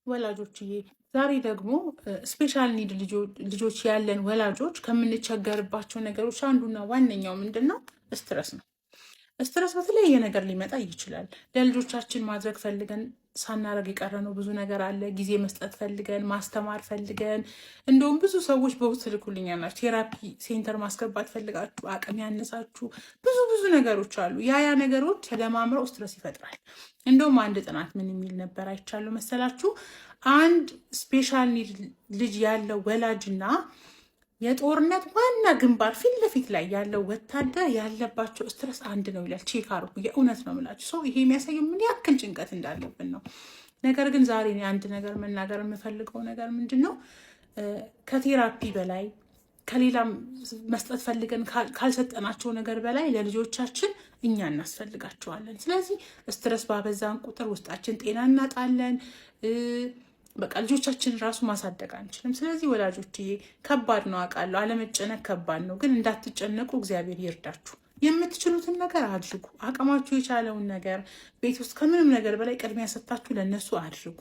ወላጆችዬ ዛሬ ደግሞ ስፔሻል ኒድ ልጆች ያለን ወላጆች ከምንቸገርባቸው ነገሮች አንዱና ዋነኛው ምንድን ነው? ስትረስ ነው። ስትረስ በተለያየ ነገር ሊመጣ ይችላል። ለልጆቻችን ማድረግ ፈልገን ሳናረግ የቀረነው ብዙ ነገር አለ። ጊዜ መስጠት ፈልገን፣ ማስተማር ፈልገን፣ እንደውም ብዙ ሰዎች በውስጥ ልኩልኛል ቴራፒ ሴንተር ማስገባት ፈልጋችሁ አቅም ያነሳችሁ ብዙ ነገሮች አሉ። ያ ነገሮች ተደማምረው ስትረስ ይፈጥራል። እንደውም አንድ ጥናት ምን የሚል ነበር አይቻለሁ መሰላችሁ? አንድ ስፔሻል ኒድ ልጅ ያለው ወላጅና የጦርነት ዋና ግንባር ፊት ለፊት ላይ ያለው ወታደር ያለባቸው ስትረስ አንድ ነው ይላል። ቼክ አርጉ። የእውነት ነው የምላችሁ። ሰው ይሄ የሚያሳየው ምን ያክል ጭንቀት እንዳለብን ነው። ነገር ግን ዛሬ እኔ አንድ ነገር መናገር የምፈልገው ነገር ምንድን ነው፣ ከቴራፒ በላይ ከሌላም መስጠት ፈልገን ካልሰጠናቸው ነገር በላይ ለልጆቻችን እኛ እናስፈልጋቸዋለን። ስለዚህ ስትረስ ባበዛን ቁጥር ውስጣችን ጤና እናጣለን። በቃ ልጆቻችን ራሱ ማሳደግ አንችልም። ስለዚህ ወላጆችዬ ከባድ ነው አውቃለሁ፣ አለመጨነቅ ከባድ ነው። ግን እንዳትጨነቁ፣ እግዚአብሔር ይርዳችሁ። የምትችሉትን ነገር አድርጉ። አቅማችሁ የቻለውን ነገር ቤት ውስጥ ከምንም ነገር በላይ ቅድሚያ ሰጥታችሁ ለእነሱ አድርጉ።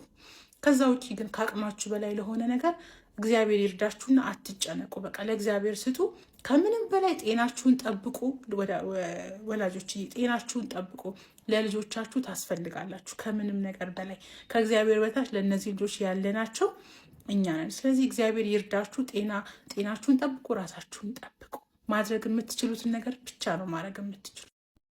ከዛ ውጭ ግን ከአቅማችሁ በላይ ለሆነ ነገር እግዚአብሔር ይርዳችሁና አትጨነቁ። በቃ ለእግዚአብሔር ስጡ። ከምንም በላይ ጤናችሁን ጠብቁ። ወላጆች ጤናችሁን ጠብቁ። ለልጆቻችሁ ታስፈልጋላችሁ። ከምንም ነገር በላይ ከእግዚአብሔር በታች ለእነዚህ ልጆች ያለናቸው እኛ ነን። ስለዚህ እግዚአብሔር ይርዳችሁ። ጤናችሁን ጠብቁ። ራሳችሁን ጠብቁ። ማድረግ የምትችሉትን ነገር ብቻ ነው ማድረግ የምትችሉ